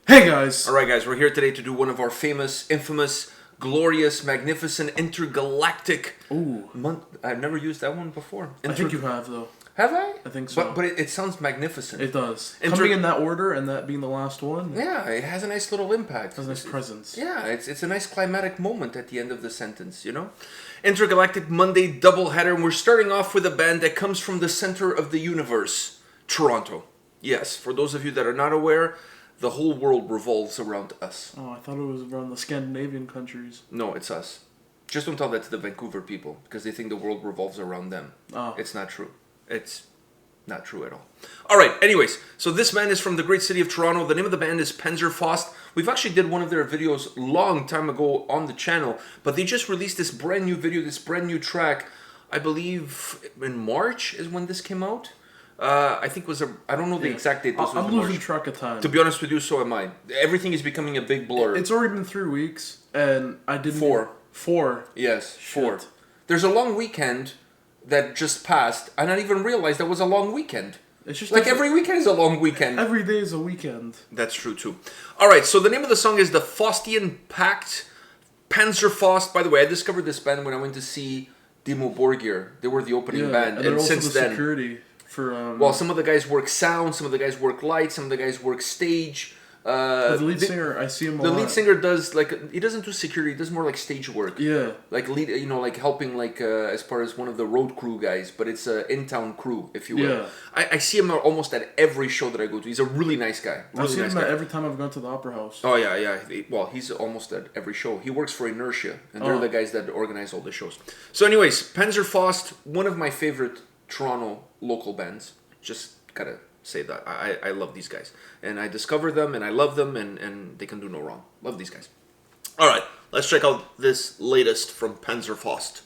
Hey guys! Alright guys, we're here today to do one of our famous, infamous, glorious, magnificent, intergalactic... Ooh. I've never used that one before. I think you have, though. Have I? I think so. But it sounds magnificent. It does. Coming in that order and that being the last one. Yeah, it has a nice little impact. It has a nice presence. Yeah, it's a nice climatic moment at the end of the sentence, you know? Intergalactic Monday doubleheader, and we're starting off with a band that comes from the center of the universe, Toronto. Yes, for those of you that are not aware, the whole world revolves around us. Oh, I thought it was around the Scandinavian countries. No, it's us. Just don't tell that to the Vancouver people, because they think the world revolves around them. Oh. It's not true. It's not true at all. Alright, anyways, so this band is from the great city of Toronto. The name of the band is Panzerfaust. We've actually did one of their videos long time ago on the channel, but they just released this brand new video, this brand new track, I believe in March is when this came out. I think was I don't know the exact date. I'm losing track of time. To be honest with you, so am I. Everything is becoming a big blur. It's already been 3 weeks, and I didn't... 4. 4? Yes, 4. Shit. There's a long weekend that just passed, and I didn't even realize that was a long weekend. It's just like every weekend is a long weekend. Every day is a weekend. That's true too. Alright, so the name of the song is the Faustian Pact, Panzerfaust. By the way, I discovered this band when I went to see Dimo Borgir. They were the opening band, and since also the then... security. Well, some of the guys work sound, some of the guys work light, some of the guys work stage. The lead singer, I see him a lot. The lead singer does, like, he doesn't do security, he does more like stage work. Yeah. Like, lead, you know, like helping, like, as far as one of the road crew guys, but it's an in-town crew, if you will. Yeah. I see him almost at every show that I go to. He's a really nice guy. I've seen him at every time I've gone to the Opera House. Oh, yeah. Well, he's almost at every show. He works for Inertia, and they're the guys that organize all the shows. So anyways, Panzerfaust, one of my favorite Toronto local bands. Just gotta say that. I love these guys. And I discover them, and I love them, and they can do no wrong. Love these guys. Alright, let's check out this latest from Panzerfaust.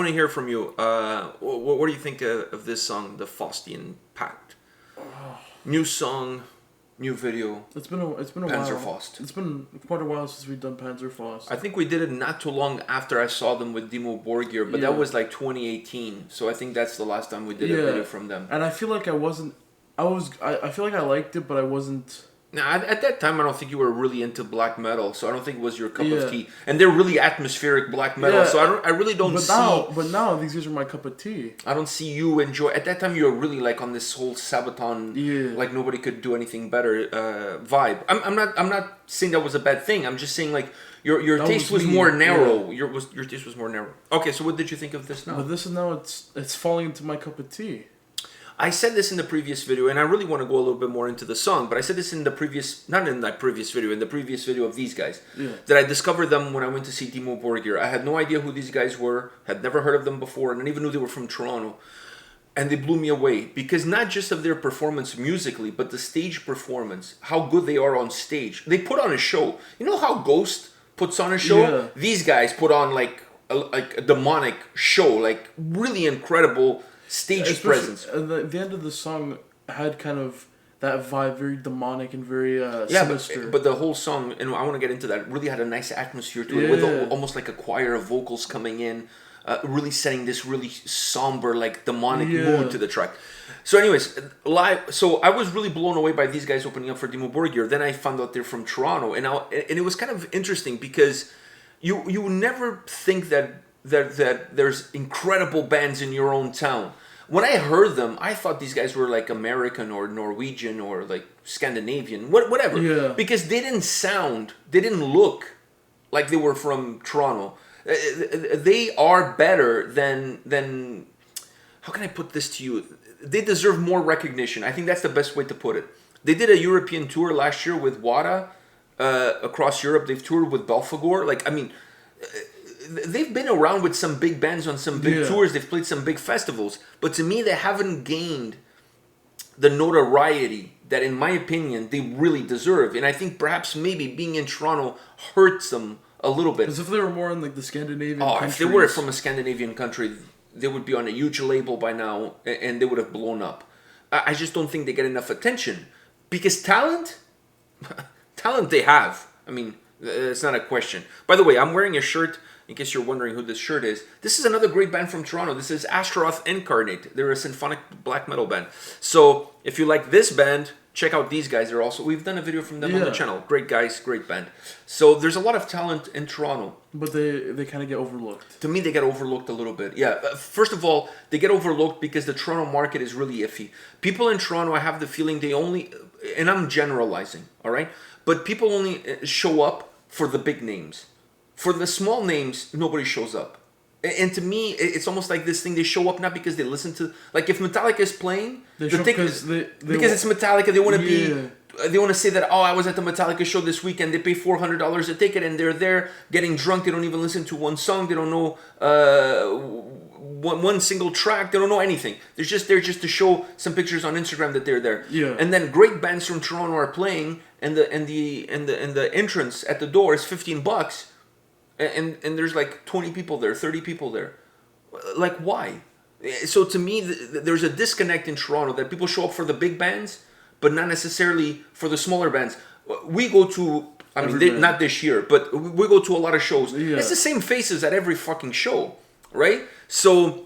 want to hear from you. What do you think of this song, the Faustian Pact? New song, new video. It's been a Panzerfaust. while. It's been quite a while since we've done Panzerfaust. I think we did it not too long after I saw them with Dimmu Borgir, but that was like 2018. So I think that's the last time we did a video from them. And I feel like I wasn't. I feel like I liked it, but I wasn't. Now, at that time, I don't think you were really into black metal, so I don't think it was your cup of tea. And they're really atmospheric black metal, so I really don't see. But now these guys are my cup of tea. I don't see you enjoy. At that time, you were really like on this whole Sabaton, like nobody could do anything better vibe. I'm not saying that was a bad thing. I'm just saying like your taste was more narrow. Your taste was more narrow. Okay, so what did you think of this now? But this is now it's falling into my cup of tea. I said this in the previous video, and I really want to go a little bit more into the song, but I said this in the previous, not in that previous video, in the previous video of these guys, that I discovered them when I went to see Dimmu Borgir. I had no idea who these guys were, had never heard of them before, and I even knew they were from Toronto. And they blew me away, because not just of their performance musically, but the stage performance, how good they are on stage. They put on a show. You know how Ghost puts on a show? Yeah. These guys put on like a demonic show, like really incredible stage presence. The end of the song had kind of that vibe, very demonic and very sinister. But the whole song, and I want to get into that, really had a nice atmosphere to it, with almost like a choir of vocals coming in, really setting this really somber, like demonic mood to the track. So anyways, live. So I was really blown away by these guys opening up for Dimmu Borgir. Then I found out they're from Toronto, and it was kind of interesting because you never think that there's incredible bands in your own town. When I heard them, I thought these guys were like American or Norwegian or like Scandinavian, whatever. Yeah. Because they didn't look like they were from Toronto. They are better than. How can I put this to you? They deserve more recognition. I think that's the best way to put it. They did a European tour last year with Wada across Europe. They've toured with Belfagor. Like, I mean, they've been around with some big bands on some big tours. They've played some big festivals. But to me, they haven't gained the notoriety that, in my opinion, they really deserve. And I think perhaps maybe being in Toronto hurts them a little bit. Because if they were more in like the Scandinavian countries. If they were from a Scandinavian country, they would be on a huge label by now and they would have blown up. I just don't think they get enough attention. Because talent they have. I mean, it's not a question. By the way, I'm wearing a shirt, in case you're wondering who this shirt is. This is another great band from Toronto. This is Astaroth Incarnate. They're a symphonic black metal band. So if you like this band, check out these guys. We've done a video from them on the channel. Great guys, great band. So there's a lot of talent in Toronto. But they kind of get overlooked. To me, they get overlooked a little bit. Yeah, first of all, they get overlooked because the Toronto market is really iffy. People in Toronto, I have the feeling they only, and I'm generalizing, all right? But people only show up for the big names. For the small names, nobody shows up. And to me, it's almost like this thing. They show up not because they listen to... Like, if Metallica is playing... because it's Metallica, they want to be... They want to say that, I was at the Metallica show this weekend. They pay $400 a ticket, and they're there getting drunk. They don't even listen to one song. They don't know one single track. They don't know anything. They're just there just to show some pictures on Instagram that they're there. Yeah. And then great bands from Toronto are playing, and the entrance at the door is $15. And there's like 20 people there, 30 people there. Like, why? So to me, there's a disconnect in Toronto that people show up for the big bands, but not necessarily for the smaller bands. We go to, not this year, but we go to a lot of shows. Yeah. It's the same faces at every fucking show, right? So,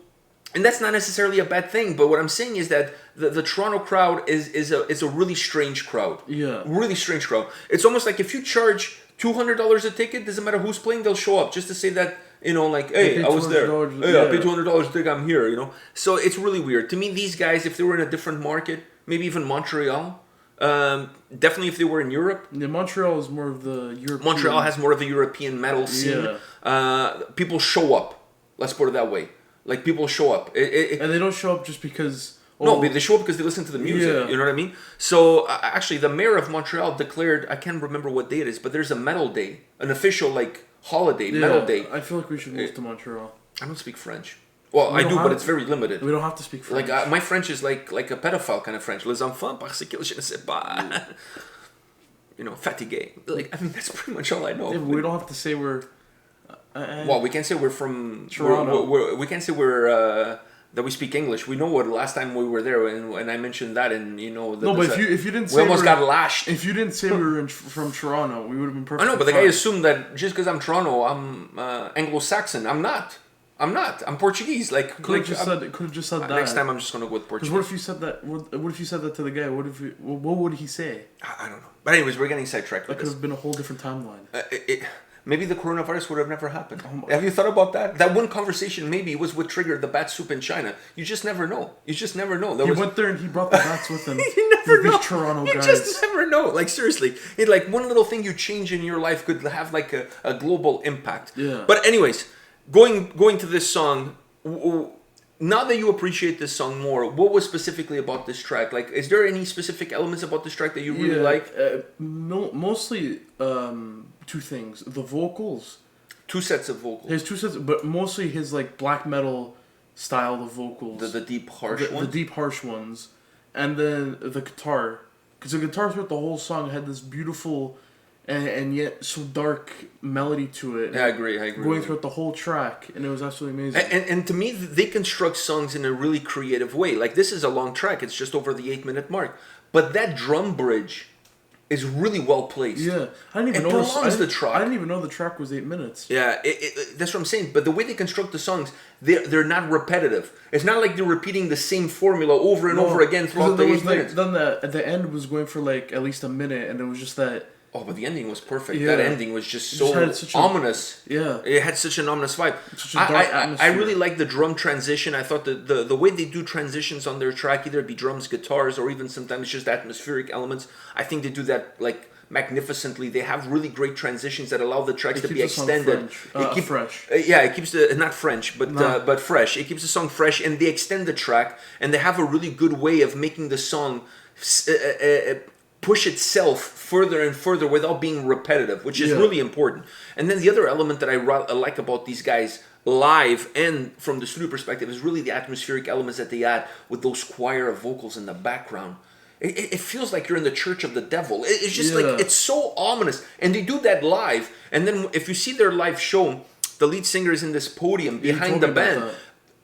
and that's not necessarily a bad thing, but what I'm saying is that the Toronto crowd is a really strange crowd. Yeah. Really strange crowd. It's almost like if you charge $200 a ticket, doesn't matter who's playing, they'll show up just to say that, like, hey, I was there. Hey, I paid $200 a ticket, I'm here, So it's really weird. To me, these guys, if they were in a different market, maybe even Montreal, definitely if they were in Europe. Yeah, Montreal is more of the European. Montreal has more of a European metal scene. Yeah. People show up. Let's put it that way. Like, people show up. And they don't show up just because... No, they show up because they listen to the music. You know what I mean? So, actually, the mayor of Montreal declared, I can't remember what day it is, but there's a metal day. An official, like, holiday, metal day. I feel like we should move to Montreal. I don't speak French. Well, I do, but it's very limited. We don't have to speak French. Like, my French is like a pedophile kind of French. Les enfants, parce que je ne sais pas. Fatigué. Like, that's pretty much all I know. Yeah, but we don't have to say we're... Well, we can't say we're from Toronto. we can't say we're that we speak English. We know what last time we were there, and I mentioned that, and you know. No, but if you didn't say we almost got lashed. If you didn't say we were from Toronto, we would have been perfect. I know, but the guy assumed that just because I'm Toronto, I'm Anglo-Saxon. I'm not. I'm Portuguese. Like could have just said that. Next time, I'm just gonna go with Portuguese. Because what if you said that? What if you said that to the guy? What would he say? I don't know. But anyways, we're getting sidetracked. That could have been a whole different timeline. Maybe the coronavirus would have never happened. Have you thought about that? That one conversation maybe was what triggered the bat soup in China. You just never know. He went there and he brought the bats with him. You never know. These Toronto guys. You just never know. Like seriously, like one little thing you change in your life could have like a global impact. Yeah. But anyways, going to this song. Now that you appreciate this song more, what was specifically about this track? Like, is there any specific elements about this track that you really like? Mostly two things: the vocals. Two sets of vocals. His two sets, but mostly his like black metal style of vocals. The deep harsh ones. The deep harsh ones, and then the guitar, because the guitar throughout the whole song had this beautiful, and yet so dark melody to it. Yeah, I agree. Going throughout the whole track, and it was absolutely amazing. And to me, they construct songs in a really creative way. Like this is a long track; it's just over the 8-minute mark, but that drum bridge is really well placed. Yeah, I didn't even know the track. I didn't even know the track was 8 minutes. Yeah, that's what I'm saying. But the way they construct the songs, they're not repetitive. It's not like they're repeating the same formula over and over again throughout the 8 minutes. Then at the end was going for like at least a minute, and it was just that. Oh, but the ending was perfect. Yeah. That ending was just so ominous. It had such an ominous vibe. Such a dark atmosphere. I really like the drum transition. I thought the way they do transitions on their track, either it be drums, guitars, or even sometimes just atmospheric elements, I think they do that like magnificently. They have really great transitions that allow the tracks to be extended. Fresh. It keeps not French, but fresh. It keeps the song fresh, and they extend the track, and they have a really good way of making the song push itself further and further without being repetitive, which is really important. And then the other element that I like about these guys live and from the studio perspective is really the atmospheric elements that they add with those choir of vocals in the background. It feels like you're in the church of the devil. It's just like, it's so ominous. And they do that live. And then if you see their live show, the lead singer is in this podium behind the band.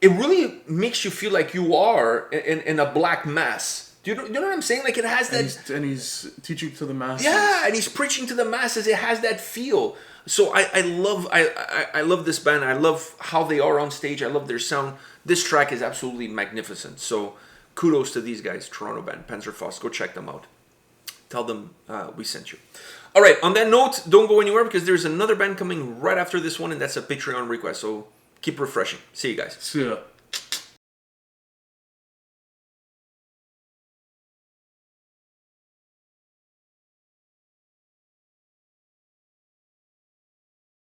It really makes you feel like you are in a black mass. Do you know what I'm saying? Like it has that, and he's teaching to the masses. Yeah, and he's preaching to the masses. It has that feel. So I love this band. I love how they are on stage. I love their sound. This track is absolutely magnificent. So kudos to these guys, Toronto band, Panzerfaust. Go check them out. Tell them we sent you. All right. On that note, don't go anywhere because there's another band coming right after this one, and that's a Patreon request. So keep refreshing. See you guys. See ya.